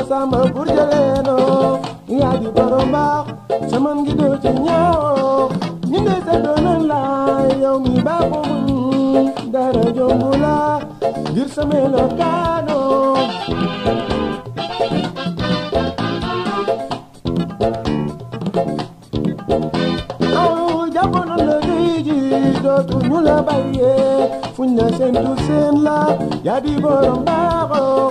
Samba Burjaleno yaa di borom baax saman gi doo ci ñaaw ñu ne sa doonan la yow mi baaxu muñ dara jombu la ngir sa melokaano aw jamono la day ji dootu ñu la bàyyee fuñ na seentu seen la yaa di borom baaxoo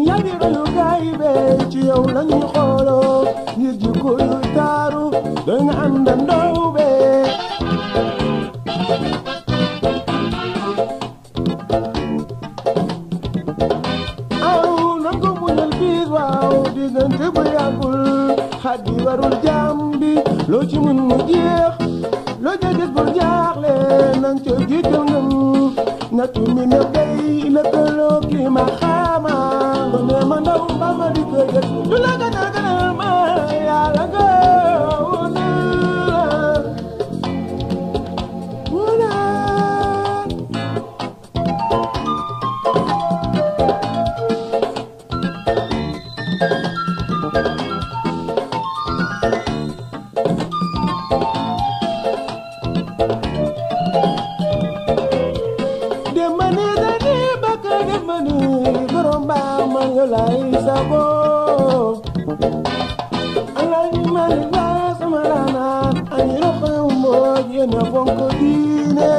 yaa di royukaay bee ci yow lañuy xooloo ngir jikko yu taaru doy nga àndandoo bee aw nan ko muñal biis waaw diggante bu yàggul xaddi warul jaam bi loo ci mun mu jeex loo ca gis bul jaaxle nang ca jiital ngëm nattu mi ne day lëkkaloo kii ma xaama ba ne ma ndaw ba ma di ko jël du la gën a ma yàlla nga wuna lay sabo alay mali la sama lana ani roxo mo yena fonko diine.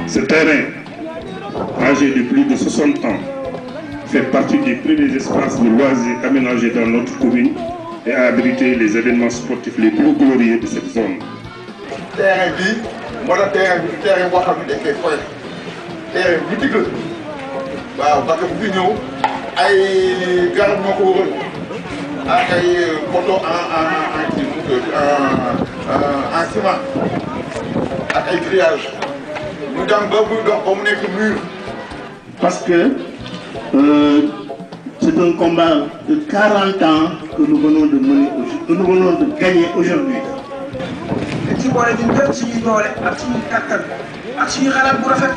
Ce terrain âgé de plus de 60 ans fait partie des premiers espaces de loisirs aménagés dans notre commune et a abrité les événements sportifs les plus glorieux de cette zone. terrain bi moo tax terrain bi terrain boo xam ne dañ koy foy terrain bu digg waaw parce que bu fi ñëw ay garab moo ko wëral ak ay poteau en ciment ak ay grillage ñu dem ba muy dox ba mu nekk mur. Parce que c'est un combat de 40 ans que nous venons de mener, que nous venons de gagner aujourd'hui. dañ ci boole ñun ñëpp suñuy doole ak suñuy kattan ak suñu xalaat bu rafet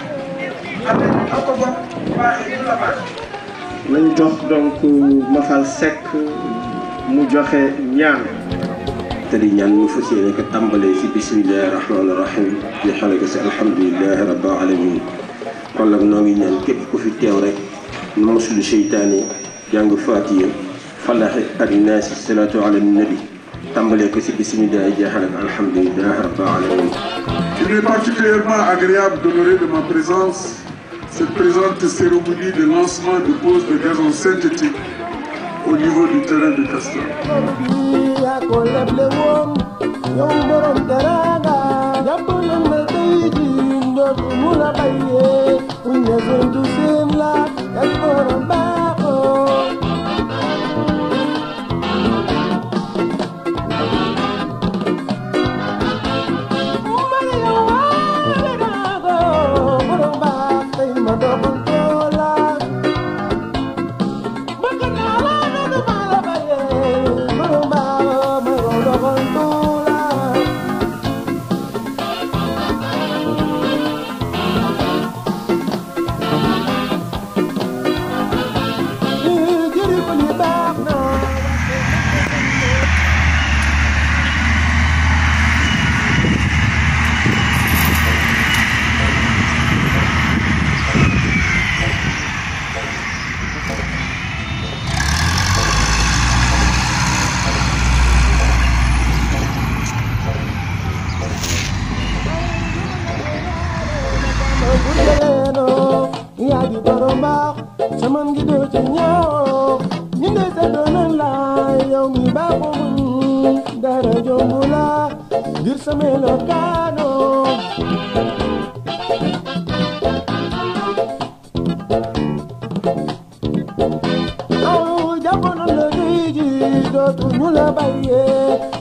xam ne ñoo ko bokk baaxee ñu la baax. nañ jox donc Mafal Seck mu joxe ñaan. te di ñaan ñu fas yéene ko tàmbalee si bismillahi rahmaani rahim di xale ko si alhamdulilahi rabbil alamin kon nag noo ngi ñaan képp ku fi teew rek nu mosulu seytaane jàng Faatiha falaxi ak naasi salaatu ala nabi tàmbalee ko si bismillahi jeexale ko alhamdulilahi rabbil alamin. Il est particulièrement agréable d'honorer de ma présence cette présente cérémonie de lancement de pose de gazon synthétique au niveau du terrain de Castor.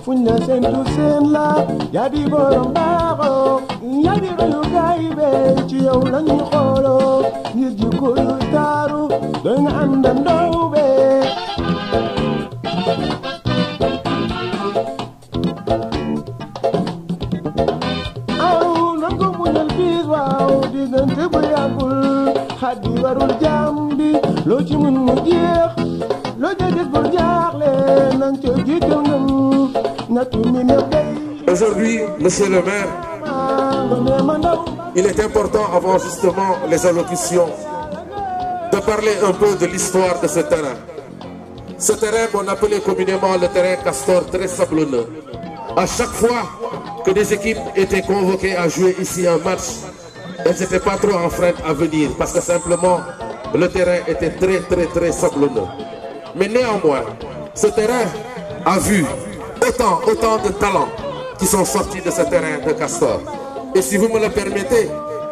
Fuñ na seen tu seen la yaa di borom baaxoo yaa di royukaay baby ci yow lañuy xooloo ngir jikko yu taaru doy nga àndandoo be aw nangu muñal biir waaw diggante bu yàggul xaddi warul jaam bi loo ci mën mu jeex loo ca gis bul jaaxle nang ca jiital ngëm nattu mi ne day. Aujourd'hui, monsieur le maire, il est important, avant justement les allocutions, de parler un peu de l'histoire de ce terrain. Ce terrain qu'on appelait communément le terrain Castor, très sablonneux. À chaque fois que des équipes étaient convoquées à jouer ici un match, elles n'étaient pas trop enfreintes à venir parce que simplement le terrain était très sablonneux. Mais néanmoins, ce terrain a vu autant de talents qui sont sortis de ce terrain de Castor. Et si vous me le permettez,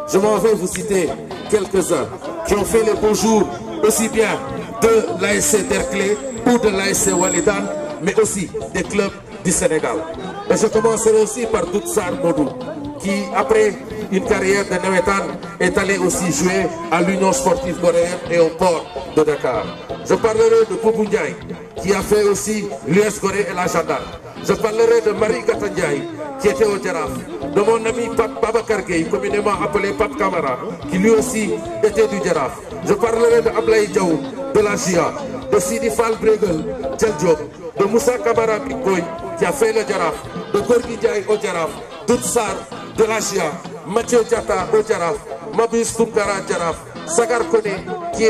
je m'en vais vous citer quelques-uns qui ont fait les beaux jours aussi bien de l'ASC Derklé ou de l'ASC Walidan, mais aussi des clubs du Sénégal. Et je commencerai aussi par Doutsar Modou, qui après une carrière de Nawetan est allé aussi jouer à l'Union sportive coréenne et au port de Dakar. Je parlerai de Boubou Ndiaye, qui a fait aussi l'US Gorée et la Gendarme. Je parlerai de Marie Gatandjaï, qui était au Djaraf, de mon ami Pape Babacar Gueye, communément appelé Pape Camara, qui lui aussi était du Djaraf. Je parlerai de Ablaï Diaw, de la GIA, de Sidi Fall Bregel, Djeljob, de Moussa Kamara Bikoy, qui a fait le Djaraf, de Gorgui Ndiaye au Djaraf, d'Outsar, de la GIA, Mathieu Diata au Djaraf, Mabus Toukara Djaraf, Sagar Kone, qui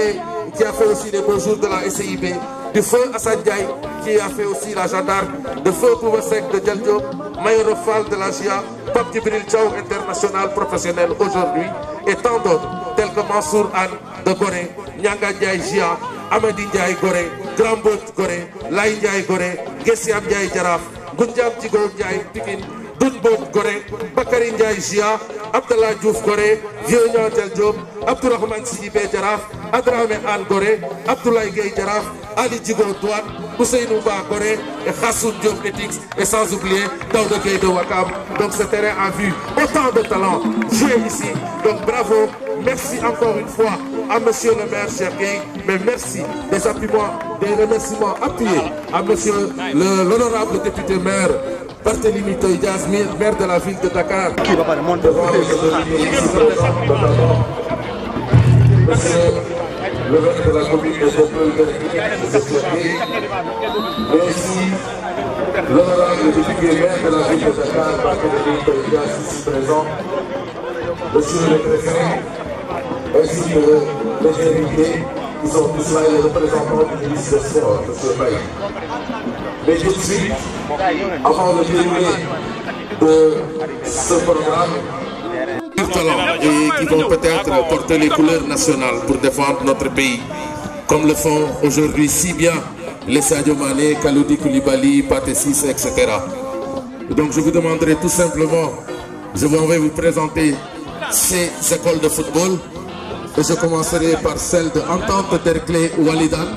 a fait aussi les beaux jours de la SIB, du feu Hassan Diaye, qui a fait aussi la gendarme, de feu Boubasek de Djeljo, Mayoro Fall de la GIA, Pape Djibril Tchao, international professionnel aujourd'hui, et tant d'autres, tels que Mansour Anne de Gorée, Nyanga Ndiaye GIA, Amadi Ndiaye Gorée, Grand Bot Gorée, Laï Ndiaye Gorée, Gessiam Ndiaye Djaraf, Goundiam Tigo Ndiaye Pikine, Dounbot Gorée, Bakary Ndiaye GIA, Abdallah Diouf Gorée, Vieux Niang Djeljo, Abdourahmane Sidibé Djaraf, Adrame Anne Gorée, Abdoulaye Gueye Djaraf, Ali Djigo Douane, Ousseinou Ba Gorée et Khassoun Diop Etix, et sans oublier Daouda Gueye de Wakam. Donc ce terrain a vu autant de talents jouer ici. Donc bravo, merci encore une fois à monsieur le maire Cheikh Gueye, mais merci des remerciements appuyés à monsieur l'honorable député maire Barthélémy Toye Dias, maire de la ville de Dakar. Qui va pas monter le maire de la commune de Bopel, mais aussi l'honorable député maire de la ville de Dakar, Barthélémy Toye Dias, ici présent, monsieur le préfet, ainsi que les invités qui sont tous là, les représentants du ministre des Sports, M. Baye. Mais tout de suite, avant le déroulé de ce programme, et qui vont peut-être porter les couleurs nationales pour défendre notre pays, comme le font aujourd'hui si bien les Sadio Mané, Kaloudi Koulibaly, Pathé Ciss, etc. Donc je vous demanderai tout simplement, je vais vous présenter ces écoles de football, et je commencerai par celle de Entente Derklé Walidan,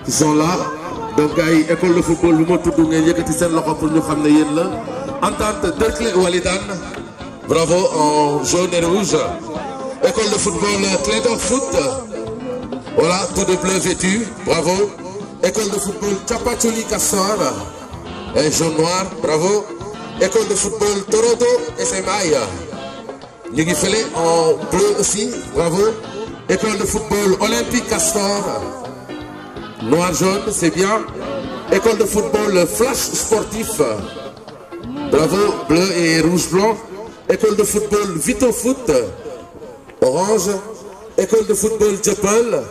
qui sont là. Donc gars yi école de football bu ma tudd ngeen yëkkati seen loxo pour ñu xam ne yéen la. Entente Derklé Walidan, bravo, en jaune et rouge. École de football Clédor Foot, voilà, tout de bleu vêtu, bravo. École de football Chapacholi Castor, et jaune noir, bravo. École de football Torodo SMI, ñu ngi fële en bleu aussi, bravo. École de football Olympique Castor, noir jaune, c'est bien. École de football Flash Sportif, bravo, bleu et rouge blanc. École de football Vito Foot, orange. École de football Djepel,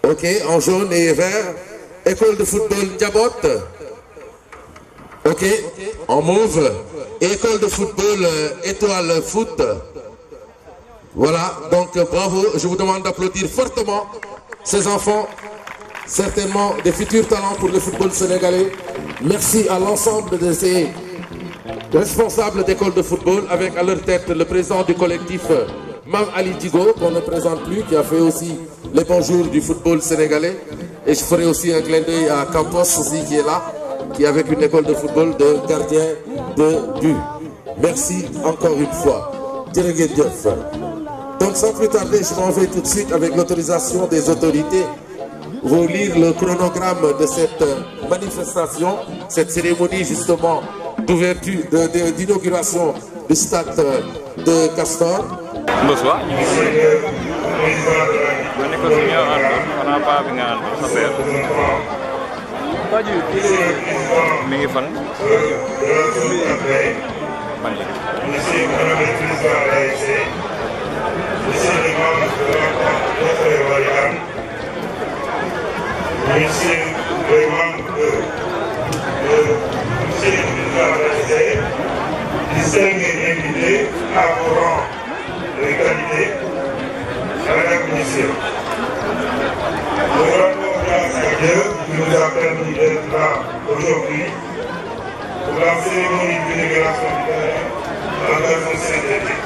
ok, en jaune et vert. École de football Diabot, ok, en mauve. Et école de football Étoile Foot. Voilà, donc bravo, je vous demande d'applaudir fortement ces enfants, certainement des futurs talents pour le football sénégalais. Merci à l'ensemble de ces responsables d'école de football, avec à leur tête le président du collectif Mam Ali Djigo, qu'on ne présente plus, qui a fait aussi les bons jours du football sénégalais. Et je ferai aussi un clin d'œil à Campos aussi, qui est là, qui est avec une école de football de gardien de but. Merci encore une fois. Donc sans plus tarder, je m'en vais tout de suite avec l'autorisation des autorités vous lire le chronogramme de cette manifestation, cette cérémonie justement d'ouverture, d'inauguration du stade de Castor. Bonsoir. Distingué invité à vos rangs de qualité à la commission. Nous rendons grâce à Dieu qui nous a permis d'être là aujourd'hui pour la cérémonie d'inauguration du terrain en gazon synthétique.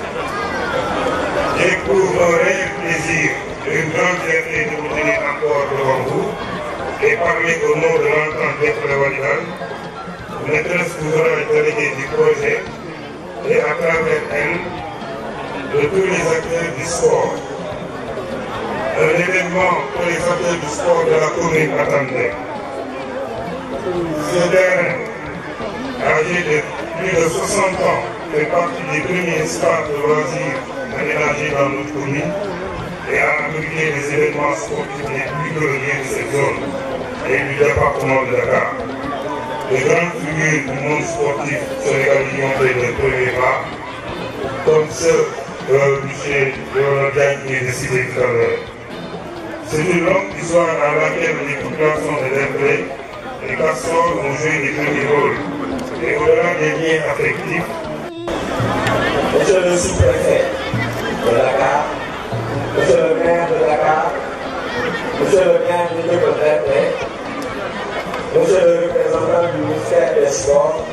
J'éprouve un réel plaisir et une grande fierté de vous tenir encore devant vous et parler au nom de l'entente départementale, maîtresse ouvrage déléguée du projet, et à travers elle, de tous les acteurs du sport. Un événement que les acteurs du sport de la commune attendaient. Ce terrain, âgé de plus de 60 ans, fait partie des premiers stades de loisirs aménagés dans notre commune et a abrité les événements sportifs les plus glorieux de cette zone et du département de Dakar. Les grandes figures du monde sportif sénégalais ont fait le premier pas, comme ceux de Michel Léonard qui est décidé tout à l'heure. C'est une longue histoire dans laquelle les populations de l'Emblée, les Castors ont joué des premiers rôles. Et au-delà des liens affectifs, Monsieur le sous-préfet de Dakar, Monsieur le maire de Dakar, Monsieur le maire du Dieuppeul-Derklé, Monsieur le représentant du ministère des Sports,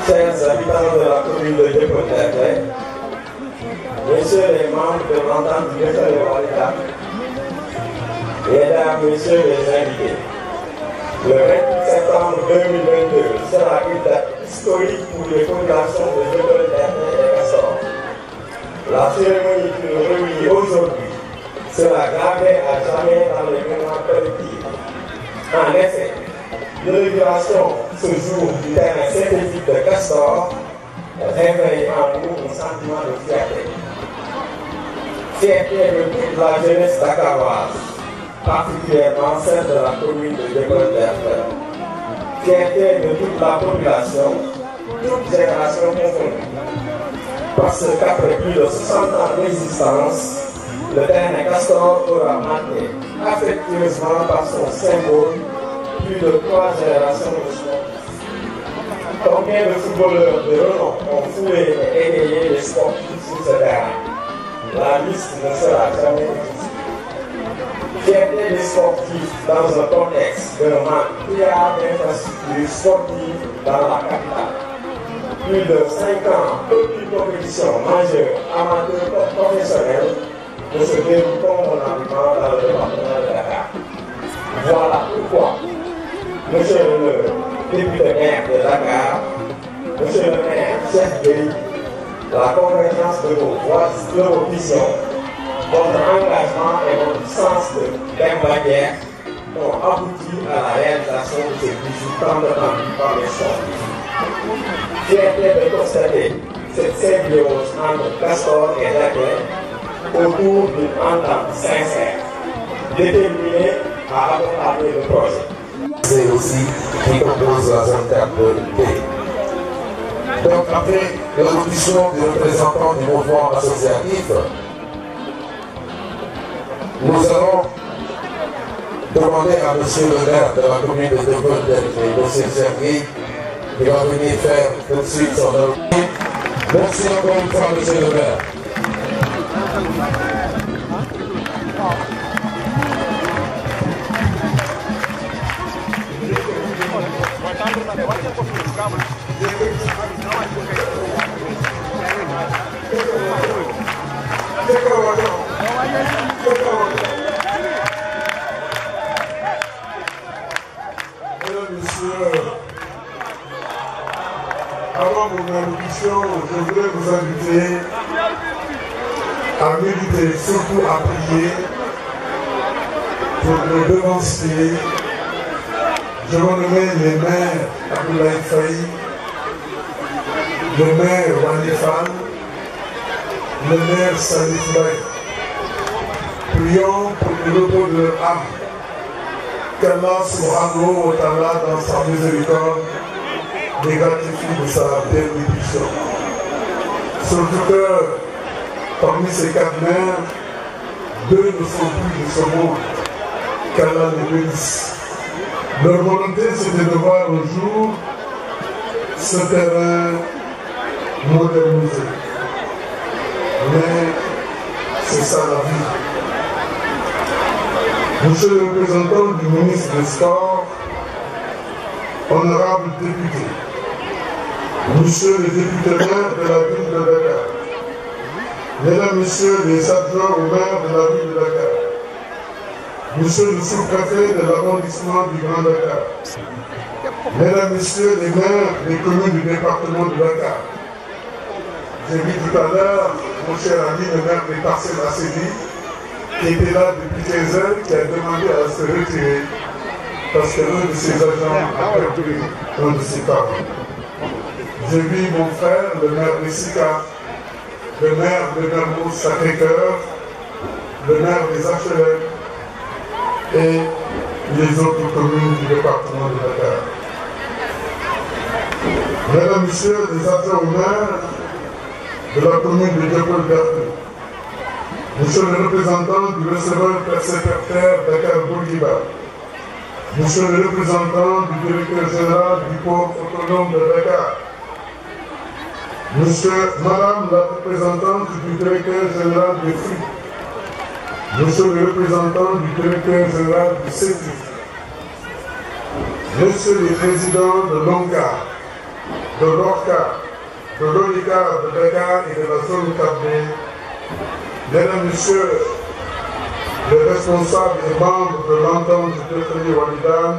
chers habitants de la commune de Dieuppeul-Derklé, Messieurs les membres de l'entente du Dieuppeul-Derklé, Mesdames, Messieurs les invités, le 28 septembre 2022 sera une date historique pour les populations de Dieuppeul-Derklé et Castor. La cérémonie qui nous réunit aujourd'hui sera gravée à jamais dans les mémoires collectives. En effet, l'inauguration ce jour du terrain synthétique de Castor réveille en nous un sentiment de fierté. Fierté de toute la jeunesse dakaroise, particulièrement celle de la commune de Dieuppeul-Derklé. Fierté de toute la population, toute génération confondue. Parce qu'après plus de 60 ans d'existence, le terrain Castor aura marqué affectueusement par son symbole plus de 3 générations de sportifs. Combien de footballeurs de renom ont foulé et égayé les sportifs sur ce terrain? La liste ne sera jamais difficile. Fierté des sportifs dans un contexte de manque criard d'infrastructures sportives dans la capitale. Plus de 5 ans, aucune compétition majeure, amateur ou professionnelle ne se déroule convenablement dans le département de Dakar. Voilà pourquoi, Monsieur le député maire de Dakar, Monsieur le maire chef Gueye, la convergence de vos voix, de vos visions, votre engagement et votre sens d'embatière ont abouti à la réalisation de ces bijoux tant attendus par les sportifs. Fierté de constater cette symbiose entre Castor et Derklé autour d'une entente sincère, déterminée à accompagner le projet. C'est aussi qui compose la zone 4 de l'UP. Donc après l'audition des représentants du mouvement associatif, nous allons demander à monsieur le maire de la commune de Dieuppeul-Derklé, monsieur Sergueï, qui va venir faire tout de suite son œuvre. Merci encore une fois, monsieur le maire. Avant mon allocution, je voudrais vous invités à méditer, surtout à prier, pour le devancier. Je renommais les maires Abdoulaye Faye, le maire Wanifan, le maire Salif Baye. Prions pour le repos de leur âme, qu'Allah subhanahu wa ta'ala dans sa miséricorde les gratifie de sa bénédiction. Surtout que parmi ces 4 maires, 2 ne sont plus de ce monde, qu'Allah les bénisse. Leur volonté, c'était de voir un jour ce terrain modernisé. Mais c'est ça la vie. Monsieur le représentant du ministre des Sports, honorables députés, Monsieur les députés maires de la ville de Dakar, Mesdames, Messieurs les adjoints au maire de la ville de Dakar, Monsieur le sous-préfet de l'arrondissement du Grand Dakar, Mesdames, Messieurs les maires des communes du département de Dakar, j'ai vu tout à l'heure mon cher ami le maire des Parcelles à Séville, qui était là depuis 15 heures, qui a demandé à se retirer parce qu'un de ses agents a perdu un de ses parents. J'ai vu mon frère, le maire de Sika, le maire de Mermoz Sacré-Cœur, le maire des HLM et les autres communes du département de Dakar. Mesdames, Messieurs les adjoints au maire de la commune de Dieuppeul-Derklé, Monsieur le représentant du receveur persécuteur Dakar-Bourguiba, Monsieur le représentant du directeur général du port autonome de Dakar, Madame la représentante du directeur général des fruits, Monsieur le représentant du directeur général du CETI, Monsieur les présidents de l'ONCA, de l'ORCA, de l'ONICA de Dakar et de la zone 4B, Mesdames, Messieurs les responsables et membres de l'entente de Tefeli Walidan,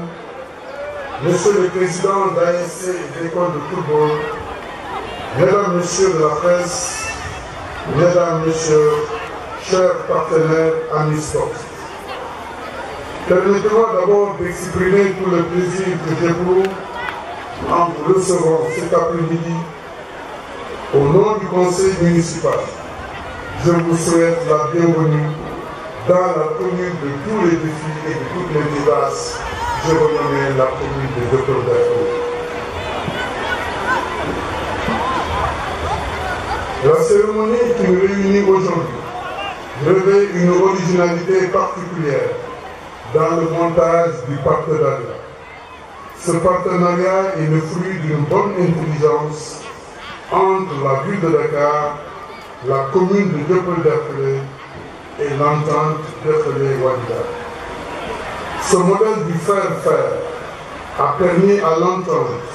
Monsieur le président d'ASC et d'école de football, Mesdames, Messieurs de la presse, Mesdames, Messieurs, chers partenaires, amis sportifs. Permettez-moi d'abord d'exprimer tout le plaisir que j'éprouve en vous recevant cet après-midi au nom du conseil municipal. Je vous souhaite la bienvenue dans la commune de tous les défis et de toutes les vivaces. Je renomme la commune de Dieuppeul-Derklé. La cérémonie qui nous réunit aujourd'hui revêt une originalité particulière dans le montage du partenariat. Ce partenariat est le fruit d'une bonne intelligence entre la ville de Dakar, la commune de Dieuppeul-Derklé et l'entente Derklé-Walidan. Ce modèle du faire-faire a permis à l'entente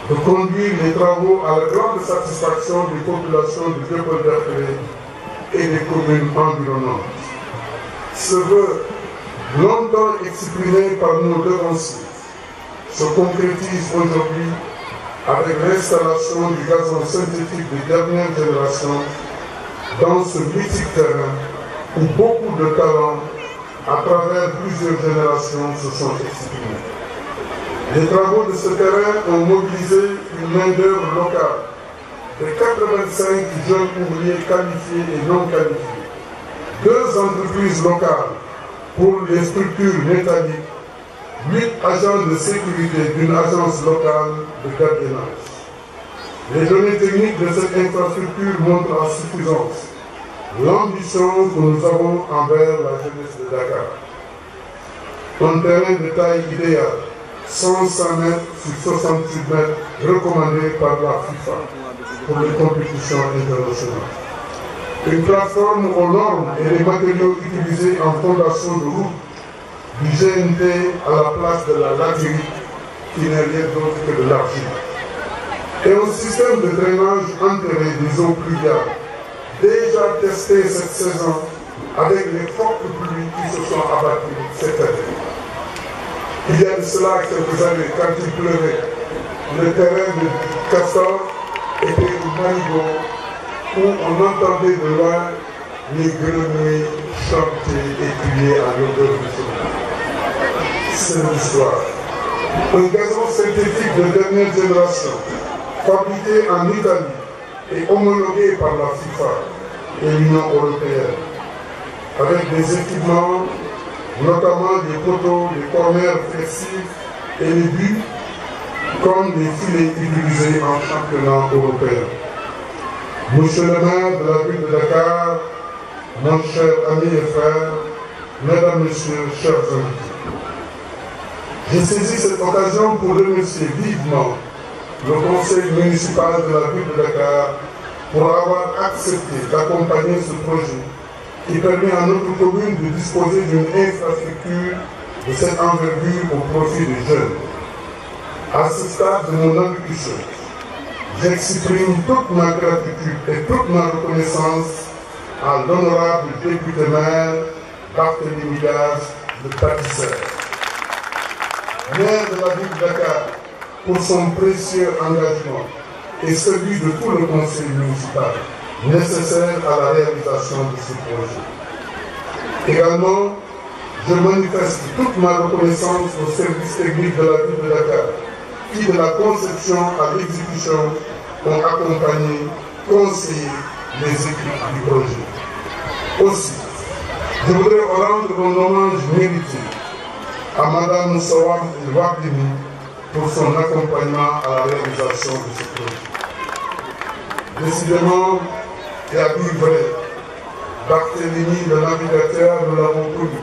de conduire les travaux à la grande satisfaction des populations de Dieuppeul-Derklé et des communes environnantes. Ce vœu, longtemps exprimé par nos devanciers, se concrétise aujourd'hui avec l'installation du gazon synthétique de dernière génération dans ce mythique terrain où beaucoup de talents à travers plusieurs générations se sont exprimés. Les travaux de ce terrain ont mobilisé une main-d'œuvre locale de 85 jeunes ouvriers qualifiés et non qualifiés, 2 entreprises locales pour les structures métalliques, 8 agents de sécurité d'une agence locale de gardiennage. Les données techniques de cette infrastructure montrent en suffisance l'ambition que nous avons envers la jeunesse de Dakar. Un terrain de taille idéale, 105 mètres sur 68 mètres, recommandé par la FIFA pour les compétitions internationales. Une plateforme aux normes et les matériaux utilisés en fondation de route, du GNT à la place de la latérite, qui n'est rien d'autre que de l'argile. Et un système de drainage enterré des eaux pluviales, déjà testé cette saison avec les fortes pluies qui se sont abattues cette année. Il y a de cela quelques années, quand il pleuvait, le terrain de Castor était une manigot où on entendait de loin les grenouilles chanter et crier à l'odeur du soleil. C'est l'histoire. Un gazon synthétique de dernière génération, fabriqué en Italie et homologué par la FIFA et l'Union européenne, avec des équipements, notamment des poteaux, des corners flexibles et les buts, comme les filets utilisés en championnat européen. Monsieur le maire de la ville de Dakar, mon cher ami et frère, mesdames, messieurs, chers invités, j'ai saisi cette occasion pour remercier vivement le conseil municipal de la ville de Dakar pour avoir accepté d'accompagner ce projet qui permet à notre commune de disposer d'une infrastructure de cette envergure au profit des jeunes. À ce stade de mon allocution, j'exprime toute ma gratitude et toute ma reconnaissance à l'honorable député maire Barthélémy Dias de Tatisser, maire de la ville de Dakar, pour son précieux engagement et celui de tout le conseil municipal nécessaire à la réalisation de ce projet. Également, je manifeste toute ma reconnaissance au service technique de la ville de Dakar, qui de la conception à l'exécution ont accompagné, conseillé les équipes du projet. Aussi, je voudrais rendre mon hommage mérité à Mme Sawam El-Wardini pour son accompagnement à la réalisation de ce projet. Décidément, et à dire vrai, Barthélémy le navigateur, nous l'avons connu.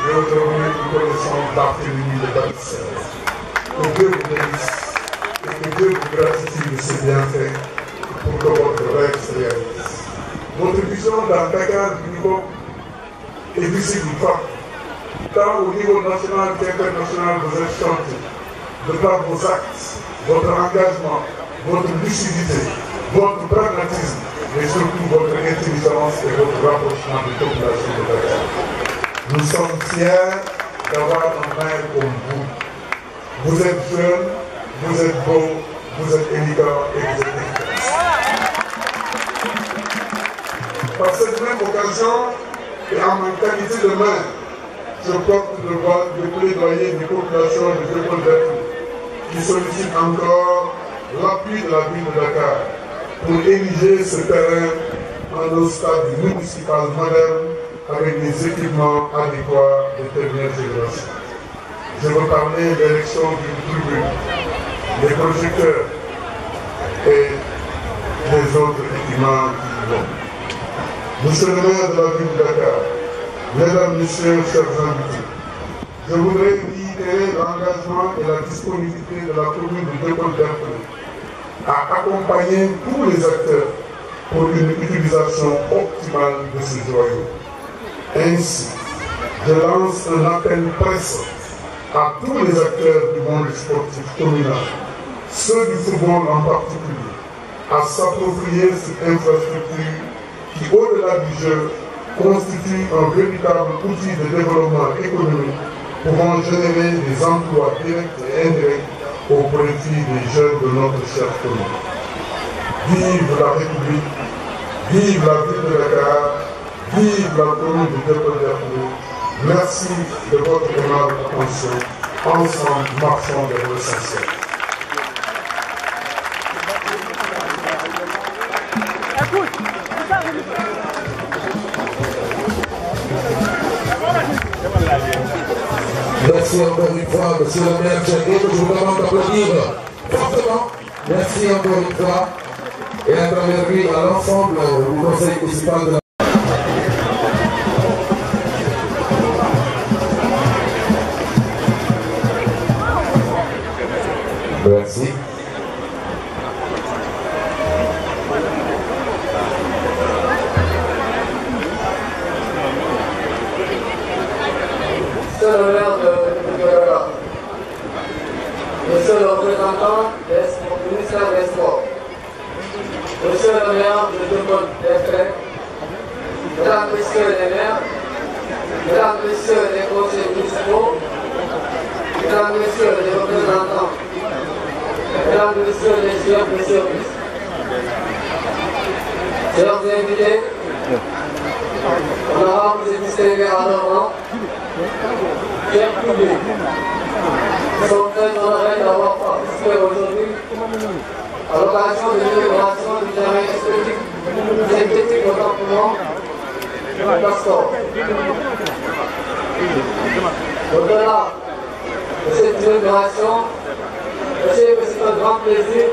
Et aujourd'hui, nous connaissons Barthélémy le bâtisseur. Que Dieu vous bénisse et que Dieu vous gratifie de ses bienfaits pour que votre rêve se réalise. Votre vision dans Dakar est visible partout. Tant au niveau national qu'international, vous êtes chanté de par vos actes, votre engagement, votre lucidité, votre pragmatisme, mais surtout votre intelligence et votre rapprochement des populations de Dakar. Nous sommes fiers d'avoir un maire comme vous. Vous êtes jeune, vous êtes beau, vous êtes élégant et vous êtes efficace. Par cette même occasion, et en ma qualité de maire, je porte le voile de plaidoyer des populations de Dieuppeul-Derklé qui sollicitent encore l'appui de la ville de Dakar pour ériger ce terrain en un stade municipal moderne avec des équipements adéquats de dernière génération. Je veux parler de l'élection d'une tribune, des projecteurs et des autres équipements qui vont. Monsieur le maire de la ville de Dakar, mesdames, messieurs, chers invités, je voudrais réitérer l'engagement et la disponibilité de la commune de Dieuppeul-Derklé à accompagner tous les acteurs pour une utilisation optimale de ces joyaux. Ainsi, je lance un appel pressant à tous les acteurs du monde sportif communal, ceux du football en particulier, à s'approprier cette infrastructure qui, au-delà du jeu, constitue un véritable outil de développement économique pouvant générer des emplois directs et indirects au profit des jeunes de notre chère commune. Vive la République, vive la ville de Dakar, vive la commune de Dieuppeul-Derklé. Merci de votre aimable attention. Ensemble, marchons vers l'essentiel. Merci encore une fois, monsieur le maire Tchéké, que je vous demande d'applaudir fortement. Merci encore une fois. Et à travers lui, à l'ensemble du conseil municipal de la... Merci. Monsieur le maire de Dakar, monsieur le représentant du ministère des Sports, monsieur le maire de Dieuppeul-Derklé, mesdames, messieurs les maires, mesdames, messieurs les conseillers municipaux, mesdames, messieurs les représentants, mesdames, messieurs les chefs de service, Chers invités, honorables et distingués à l'honneur, chers publics, nous sommes très honorés d'avoir participé aujourd'hui à l'occasion de l'inauguration du terrain synthétique au campement du Castor. Au-delà de cette inauguration, sachez que c'est un grand plaisir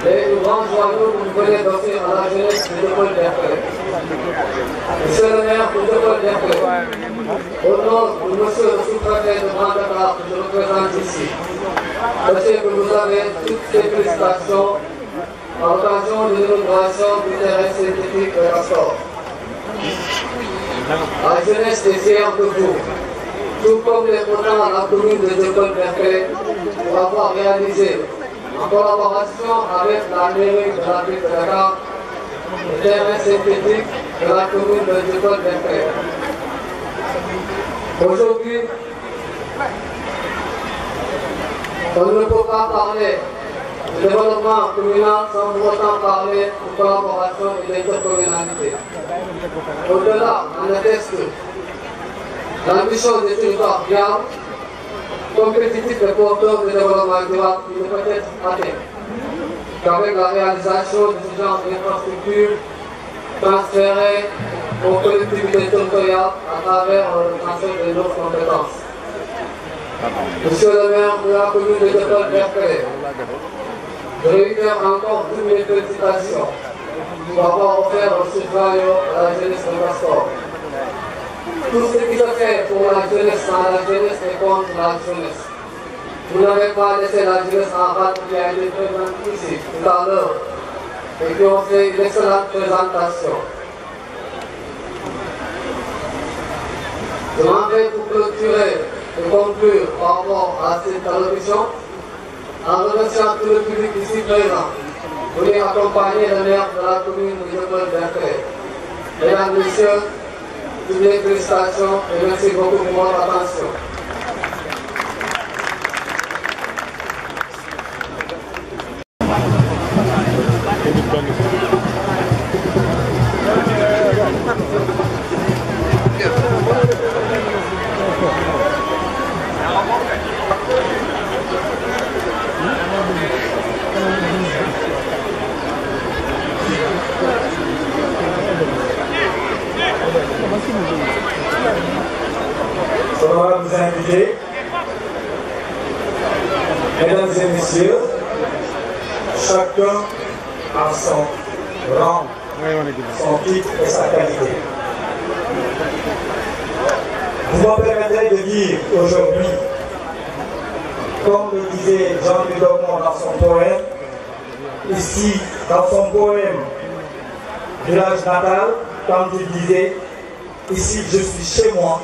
et une grande joie que vous venez d'offrir à la jeunesse de l'école d'Hercule. Monsieur le maire de l'école d'Hercule, au nom de monsieur le sous-préfet de Grand Dakar que je représente ici, sachez que vous avez toutes ces félicitations à l'occasion de l'inauguration du terrain synthétique de Castor. La jeunesse est fière de vous, tout comme les votants à la commune de l'école d'Hercule pour avoir réalisé, en collaboration avec la mairie de la ville de Dakar, le terrain synthétique de la commune de l'école d'Hercule. Aujourd'hui, on ne peut pas parler de développement communal sans pour autant parler de collaboration et d'intercommunalité. Au-delà, on atteste l'ambition des territoires viables, compétitifs et porteurs de développement durable qui ne peut être atteint qu'avec la réalisation de ce genre d'infrastructures transférées aux collectivités territoriales à travers le transfert de nos compétences. Monsieur le maire de la commune de l'école d'Hercule, je réitère encore toutes mes félicitations pour avoir offert un surveillant à la jeunesse de Castor. Tout ce qui se fait pour la jeunesse sans la jeunesse est contre la jeunesse. Vous n'avez pas laissé la jeunesse en rade qui a été présente ici tout à l'heure et qui ont fait une excellente présentation. Je m'en vais pour clôturer et conclure par rapport à cette allocution en remerciant tout le public ici présent pour les accompagner le maire de la commune de l'école d'Hercule. Mesdames, Messieurs, toutes les félicitations et merci beaucoup pour votre attention. Honorables invités, mesdames et messieurs, chacun a son rang, son titre et sa qualité. Vous me permettrez de dire aujourd'hui, comme le disait Jean-Louis Dormont dans son poème, ici, dans son poème Village natal, quand il disait, ici je suis chez moi,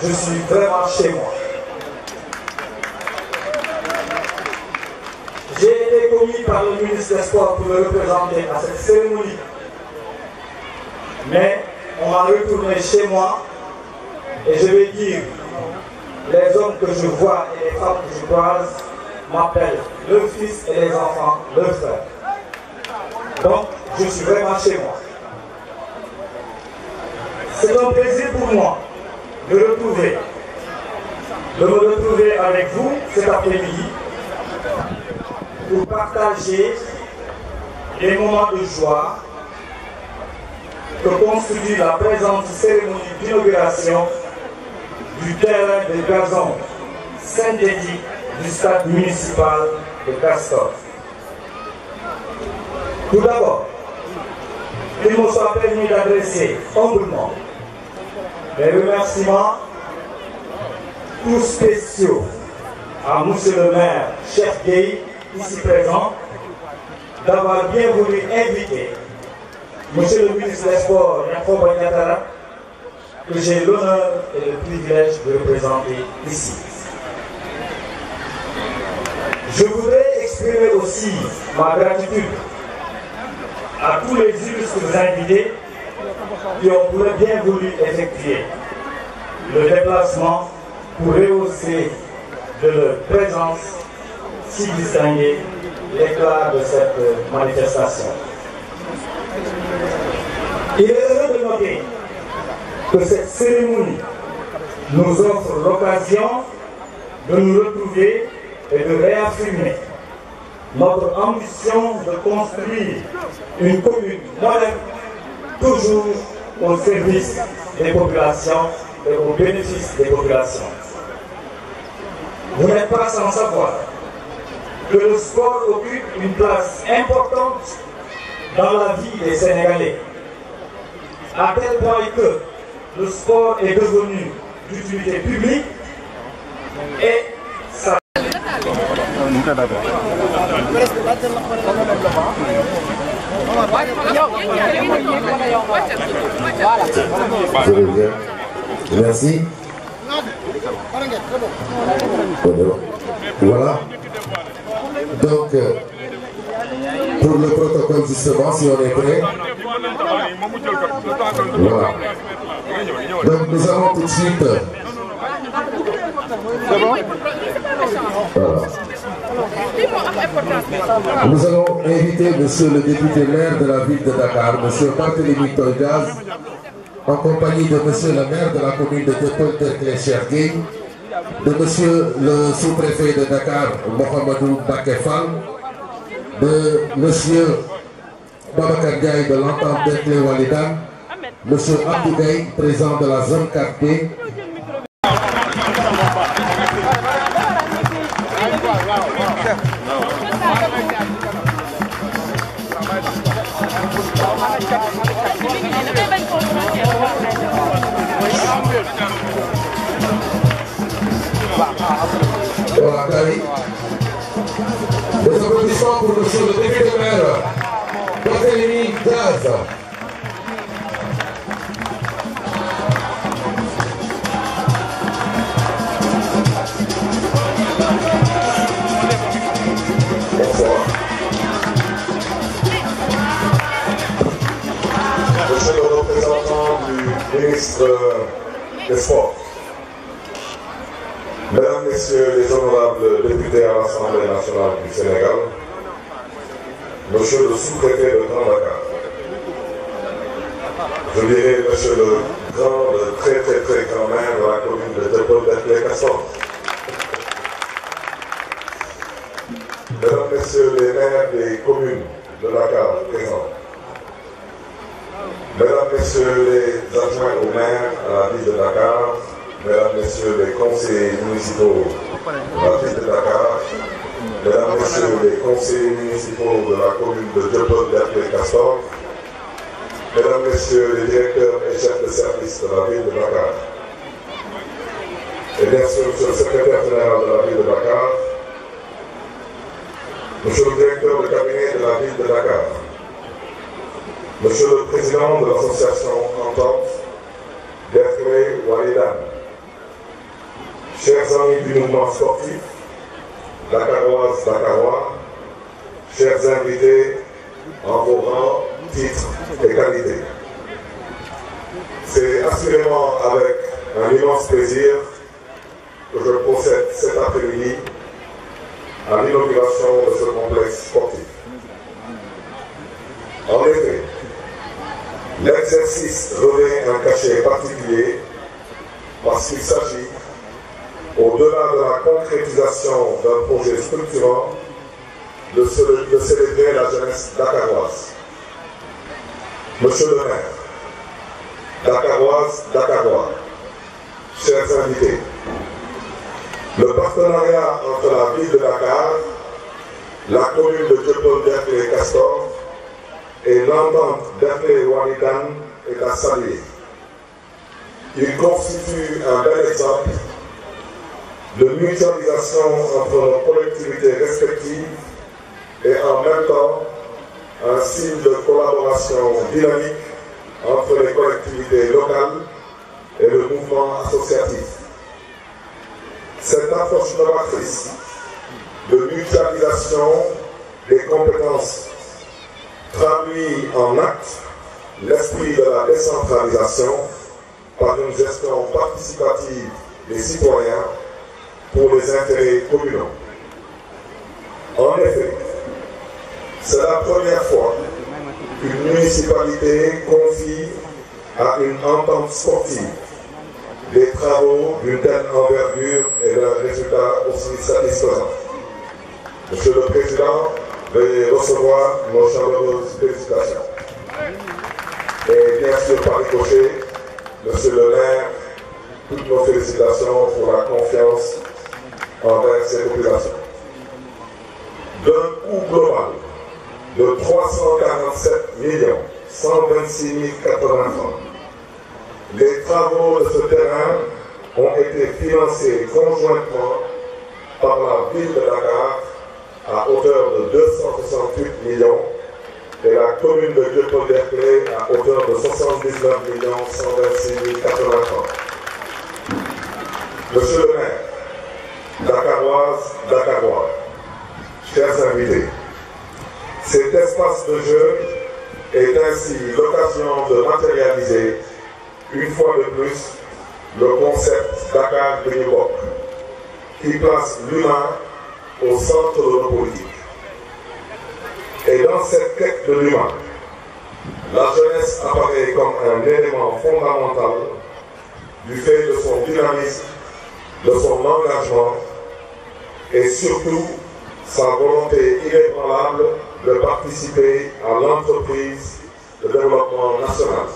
je suis vraiment chez moi. J'ai été commis par le ministre des Sports pour le représenter à cette cérémonie. Mais on m'a retourné chez moi et je vais dire, les hommes que je vois et les femmes que je croise m'appellent leur fils et les enfants leur frère. Donc, je suis vraiment chez moi. C'est un plaisir pour moi de me retrouver avec vous cet après-midi pour partager les moments de joie que constitue la présente cérémonie d'inauguration du terrain de gazon synthétique du stade municipal de Castor. Tout d'abord, il me soit permis d'adresser humblement les remerciements tout spéciaux à monsieur le maire Cheikh Gueye, ici présent, d'avoir bien voulu inviter monsieur le ministre des Sports, Yacoub Niatara, que j'ai l'honneur et le privilège de représenter ici. Je voudrais exprimer aussi ma gratitude à tous les illustres invités qui ont bien voulu effectuer le déplacement pour rehausser de leur présence si distinguée l'éclat de cette manifestation. Il est heureux de noter que cette cérémonie nous offre l'occasion de nous retrouver et de réaffirmer notre ambition de construire une commune moderne, toujours au service des populations et au bénéfice des populations. Vous n'êtes pas sans savoir que le sport occupe une place importante dans la vie des Sénégalais, à tel point que le sport est devenu d'utilité publique et ça... Je reviens. Merci. Voilà. Donc, pour le protocole justement, si on est prêt. Voilà. Donc nous allons tout de suite. Voilà. Nous allons inviter monsieur le député maire de la ville de Dakar, monsieur Barthélémy Toye, en compagnie de monsieur le maire de la commune de Dieuppeul-Derklé Cheikh Gueye, de monsieur le sous-préfet de Dakar, Mohamedou Mbacké Fall, de monsieur Babacar Ndiaye de l'entente Derklé Walidane, monsieur Abdou Gaye, président de la zone 4B. Voilà, Kari. Des applaudissements pour monsieur le député maire, Barthélémy Diaz. Monsieur le représentant du ministre des Sports, Mesdames, Messieurs les honorables députés à l'Assemblée nationale du Sénégal, Monsieur le sous-préfet de Grand Dakar, je dirais Monsieur le très grand maire de la commune de Dieuppeul-Derklé Castor, Mesdames, Messieurs les maires des communes de Dakar présents, Mesdames, Messieurs les adjoints au maire à la ville de Dakar, Mesdames, Messieurs les conseillers municipaux de la ville de Dakar, Mesdames, Messieurs les conseillers municipaux de la commune de Dieuppeul-Derklé Castor, Mesdames, Messieurs les directeurs et chefs de service de la ville de Dakar, et bien sûr, Monsieur le secrétaire général de la ville de Dakar, Monsieur le directeur de cabinet de la ville de Dakar, Monsieur le président de l'association Entente Derklé Walidane, chers amis du mouvement sportif, Dakaroises, Dakarois, chers invités en vos rangs, titres et qualités. C'est assurément avec un immense plaisir que je procède cet après-midi à l'inauguration de ce complexe sportif. En effet, l'exercice revêt un cachet particulier parce qu'il s'agit, au-delà de la concrétisation d'un projet structurant, de célébrer la jeunesse dakaroise. Monsieur le maire, Dakaroises, Dakarois, chers invités, le partenariat entre la ville de Dakar, la commune de Dieuppeul-Derklé Castor et l'entente Derklé Walidane est à saluer. Il constitue un bel exemple de mutualisation entre nos collectivités respectives et en même temps un signe de collaboration dynamique entre les collectivités locales et le mouvement associatif. Cette approche novatrice de mutualisation des compétences traduit en actes l'esprit de la décentralisation par une gestion participative des citoyens pour les intérêts communaux. En effet, c'est la première fois qu'une municipalité confie à une entente sportive des travaux d'une telle envergure et d'un résultat aussi satisfaisant. Monsieur le Président, veuillez recevoir nos chaleureuses félicitations. Et bien sûr, par ricochet, Monsieur le maire, toutes nos félicitations pour la confiance envers ces populations. D'un coût global de 347 126 080 francs, les travaux de ce terrain ont été financés conjointement par la ville de Dakar à hauteur de 268 millions et la commune de Dieuppeul-Derklé à hauteur de 79 126 080 francs. Monsieur le maire, Dakaroises, Dakarois, chers invités, cet espace de jeu est ainsi l'occasion de matérialiser une fois de plus le concept Dakar Benni Bokk, qui place l'humain au centre de nos politiques. Et dans cette quête de l'humain, la jeunesse apparaît comme un élément fondamental du fait de son dynamisme, de son engagement et surtout sa volonté inébranlable de participer à l'entreprise de développement national.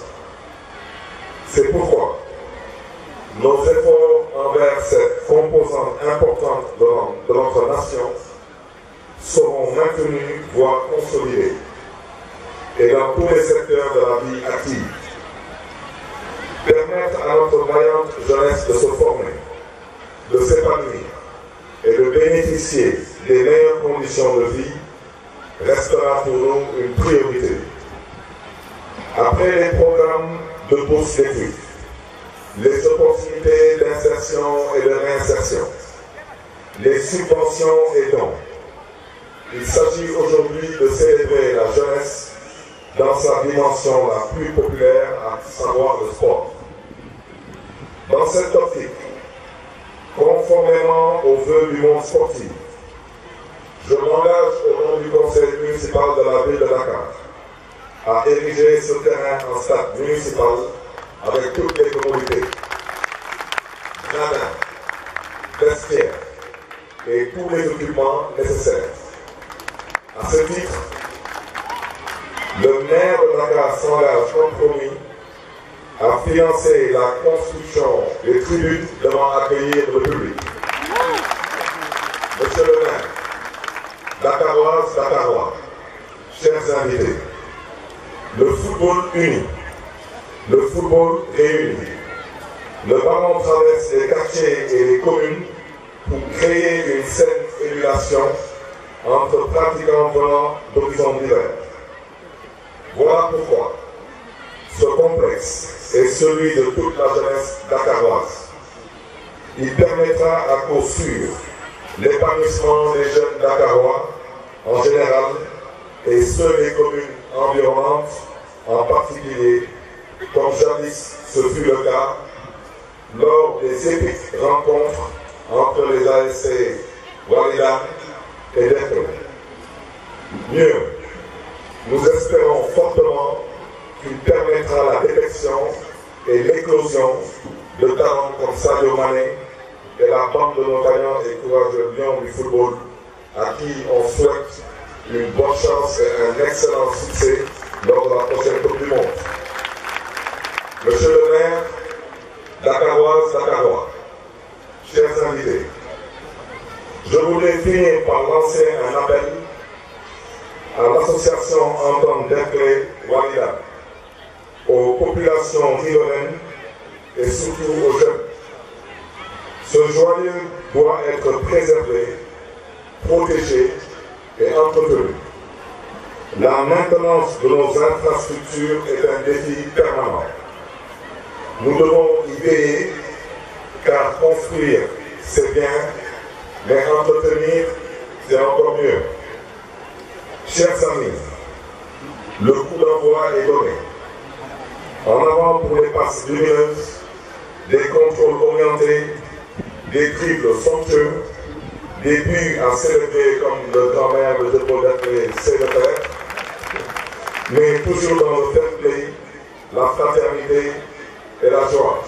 C'est pourquoi nos efforts envers cette composante importante de notre nation seront maintenus, voire consolidés, et dans tous les secteurs de la vie active. Permettre à notre vaillante jeunesse de se former, de s'épanouir et de bénéficier des meilleures conditions de vie restera pour nous une priorité. Après les programmes de bourse d'études, les opportunités d'insertion et de réinsertion, les subventions et dons, il s'agit aujourd'hui de célébrer la jeunesse dans sa dimension la plus populaire, à savoir le sport. Dans cette optique, conformément aux vœux du monde sportif, je m'engage au nom du conseil municipal de la ville de Dakar à ériger ce terrain en stade municipal avec toutes les commodités, jardins, vestiaires et tous les équipements nécessaires. À ce titre, le maire de Dakar s'engage comme promis à financer la construction des tribunes devant accueillir le public. Monsieur le maire, Dakaroises, Dakarois, chers invités, le football uni, le football réuni, le ballon traverse les quartiers et les communes pour créer une saine émulation entre pratiquants venant d'horizons divers. Voilà pourquoi ce complexe est celui de toute la jeunesse dakaroise. Il permettra à coup sûr l'épanouissement des jeunes dakarois en général et ceux des communes environnantes en particulier, comme jadis ce fut le cas lors des épiques rencontres entre les ASC Walidane et Derklé. Mieux, nous espérons fortement qu'il permettra la détection et l'éclosion de talents comme Sadio Mané et la bande de nos gagnants et courageux lions du football à qui on souhaite une bonne chance et un excellent succès lors de la prochaine Coupe du Monde. Monsieur le maire, Dakaroises, Dakarois, chers invités, je voulais finir par lancer un appel à l'association Entente Derklé Walidane, aux populations riveraines et surtout aux jeunes. Ce joyau doit être préservé, protégé et entretenu. La maintenance de nos infrastructures est un défi permanent. Nous devons y veiller, car construire, c'est bien, mais entretenir, c'est encore mieux. Chers amis, le coup d'envoi est donné. En avant pour les passes lumineuses, des contrôles orientés, des dribbles somptueux, des buts à célébrer comme le grand-mère de Dieuppeul-Derklé sait le faire, mais toujours dans le fair play, la fraternité et la joie.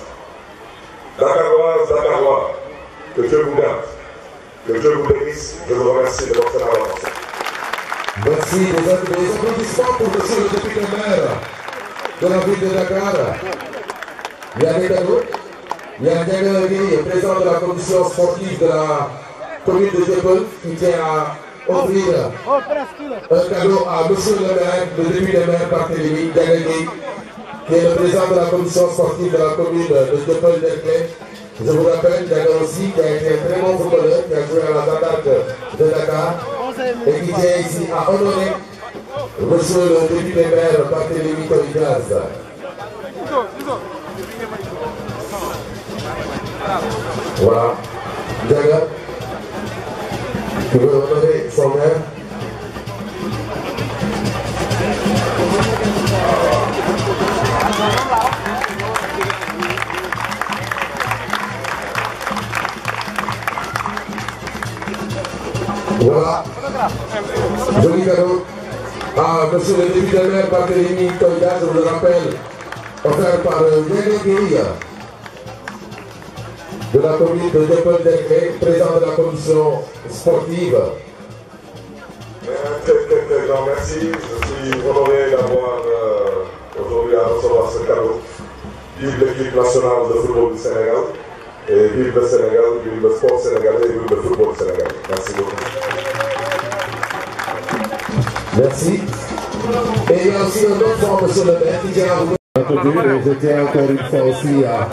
Dakaroises, Dakarois, que Dieu vous garde, que Dieu vous bénisse. Je vous remercie de votre attention. Merci. Des applaudissements pour monsieur le député maire de la ville de Dakar. Il y a des cadeaux. Il y a Ndiaga Gueye, président de la commission sportive de la commune de Dieuppeul, qui tient à offrir un cadeau à monsieur le maire, le député maire Barthélémy Ndiaga Gueye, qui est le président de la commission sportive de la commune de Dieuppeul-Derklé. Je vous rappelle, Ndiaga aussi, qui a été un très bon footballeur, qui a joué à la Zadak de Dakar, et qui tient ici à honorer monsieur le député maire Barthélémy Diaz. Voilà, Ndiaga, tu veux honorer son maire? Voilà, joli cadeau à monsieur le député maire Barthélémy Diaz, je vous le rappelle, offert par Ndiaga Gueye de la commune de Dieuppeul-Derklé, président de la commission sportive. Très grand merci. Je suis honoré d'avoir aujourd'hui à recevoir ce cadeau. Vive l'équipe nationale de football du Sénégal, et vive le Sénégal, vive le sport sénégalais et vive le football sénégalais. Merci beaucoup. Merci. Et il y a aussi un autre point, monsieur le maire, qui tient à vous. Je tiens encore une fois aussi à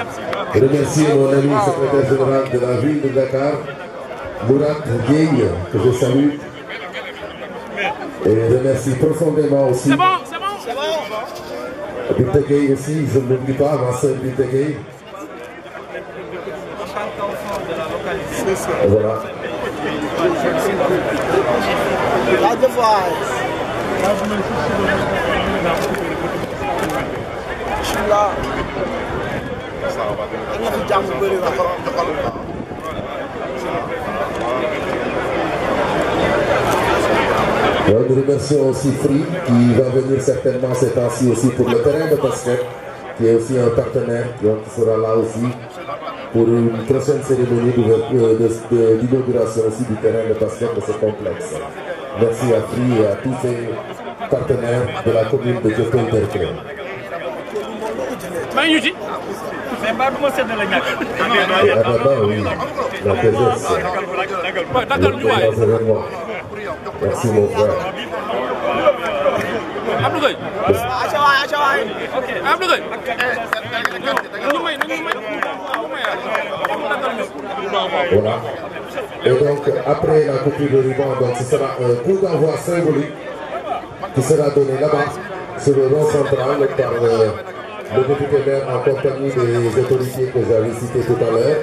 remercier mon ami secrétaire général de la ville de Dakar, Mourad Gueye, que je salue. Et remercie profondément aussi. C'est bon. Binta Gueye aussi, je ne l'oublie pas, ma soeur Binta Gueye. Voilà. Nous remercions aussi Free qui va venir certainement ces temps-ci aussi pour le terrain de basket, qui est aussi un partenaire qui sera là aussi pour une prochaine cérémonie d'inauguration aussi du terrain de basket de ce complexe. Merci à Free et à tous ces partenaires de la commune de Dieuppeul-Derklé. maa ngi ñu ci mais mbaa du ma sedd la ñàkk. Oui, la présence. Merci mon frère. Abdou Gueye. Abdou Gueye. Voilà. Et donc après la coupure de ruban, donc ce sera un coup d'envoi symbolique qui sera donné là-bas sur le rond central par le député maire en compagnie des autorités que j'avais citées tout à l'heure.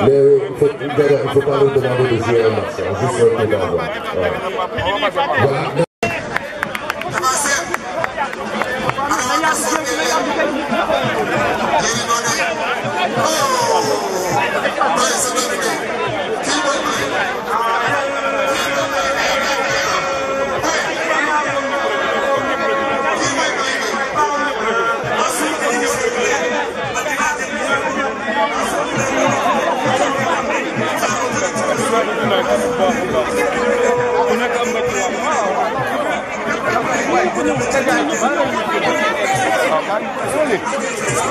Mais il ne faut pas leur demander de jouer un match, juste un coup d'envoi. Voilà.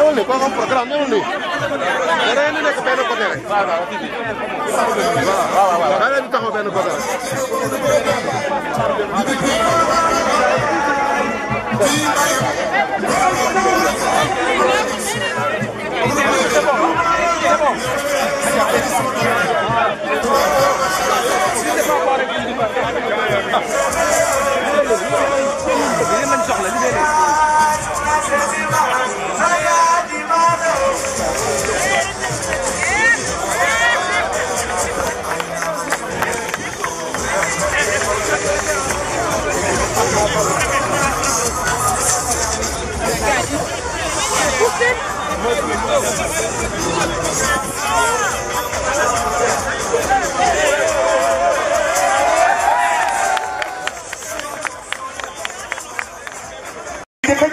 Olha, qual é o programa? Não, não. Era ainda que pega o poder. Vai. Era ainda que pega o poder.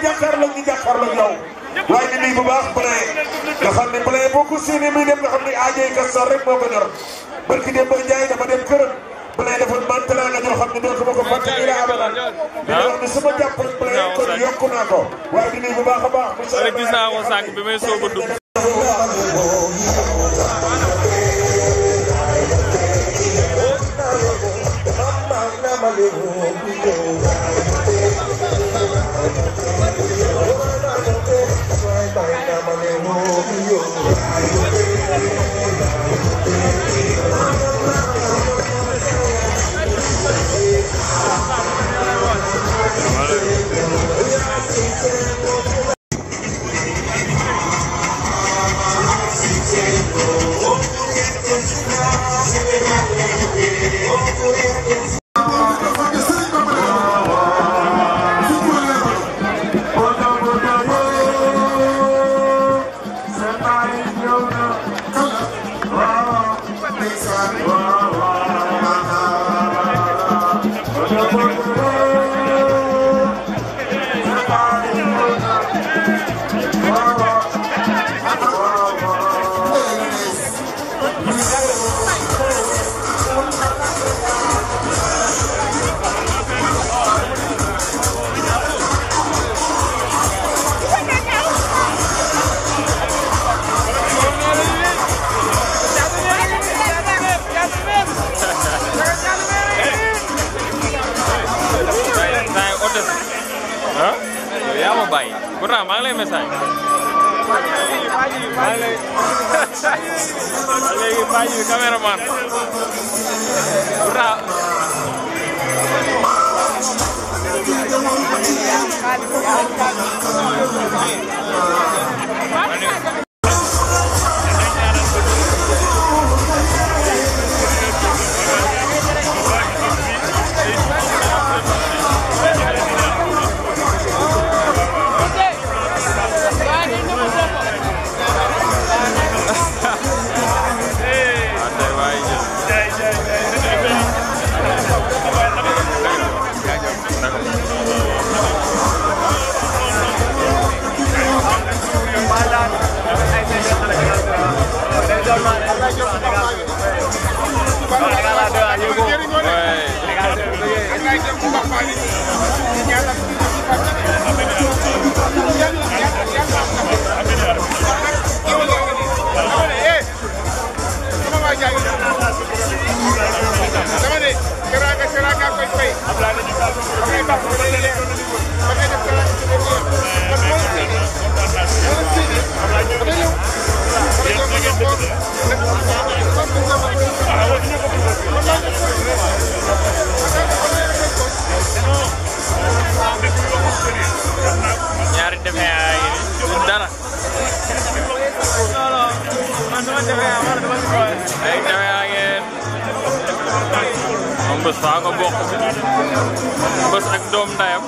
jàkkaarloo ñu jàkkaarloo yow waaye di nuyu bu baax Blin nga xam ne Blin boo ko séenee muy dem nga xam ne aajay Castor rek moo ko ñor barki dem ba Ndiaye dama dem këram Blin dafa man teraanga ñoo xam ne dootuma ko fàtte ila abadan di la wax ne su ma jàppoon Blin kon yokku naa ko waaye di nuyu bu baax a baax rek gis naa ko sànq bi may soog a dugg yaa ma bàyyi pourtant maa ngi lay message maa ngi lay léegi bàyyi caméraman pourtant ñaari defe ay dara ay defe yaa ngeen moom bés faa ko bokk bés ak doom ndayam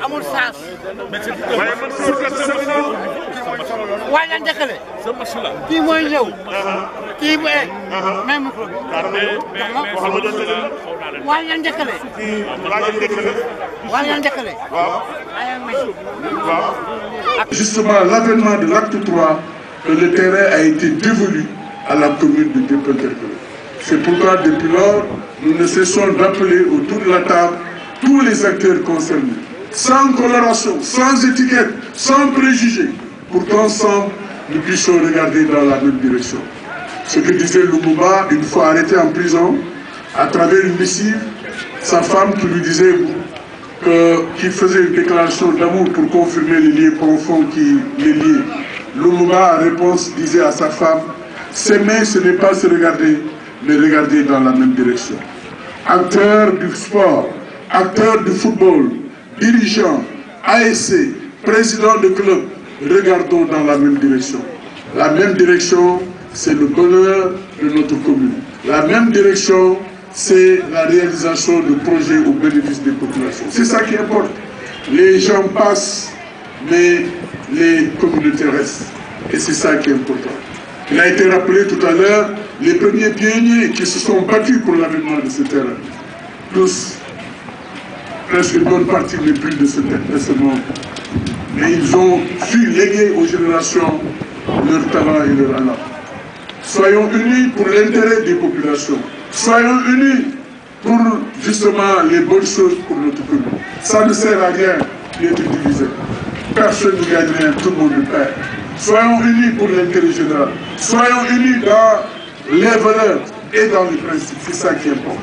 amul sens waaye lan njëkkale kii mooy ñëw kii bu même waaye lan njëkkale waaye lan njëkkale Justement, l'avènement de l'acte 3, que le terrain a été dévolu à la commune de Dieuppeul-Derklé. C'est pourquoi depuis lors, nous ne cessons d'appeler autour de la table tous les acteurs concernés, sans coloration, sans étiquette, sans préjugés, pour qu'ensemble, nous puissions regarder dans la même direction. Ce que disait Lumumba, une fois arrêté en prison, à travers une missive, sa femme qui lui disait qu'il faisait une déclaration d'amour pour confirmer les liens profonds qui les liaient. Lumumba, en réponse, disait à sa femme, s'aimer, ce n'est pas se regarder, mais regarder dans la même direction. Acteurs du sport, acteurs du football, dirigeants, ASC, présidents de club, regardons dans la même direction. La même direction, c'est le bonheur de notre commune. La même direction, c'est la réalisation de projets au bénéfice des populations. C'est ça qui importe. Les gens passent, mais les communautés restent. Et c'est ça qui est important. Il a été rappelé tout à l'heure, les premiers pionniers qui se sont battus pour l'avènement de ce terrain. Tous, presque une bonne partie n'est plus de ce monde. Mais ils ont su léguer aux générations leur talent et leur allant. Soyons unis pour l'intérêt des populations. Soyons unis pour justement les bonnes choses pour notre commune. Ça ne sert à rien d'être divisé. Personne ne gagne rien, tout le monde perd. Soyons unis pour l'intérêt général. Soyons unis dans les valeurs et dans les principes. C'est ça qui est important.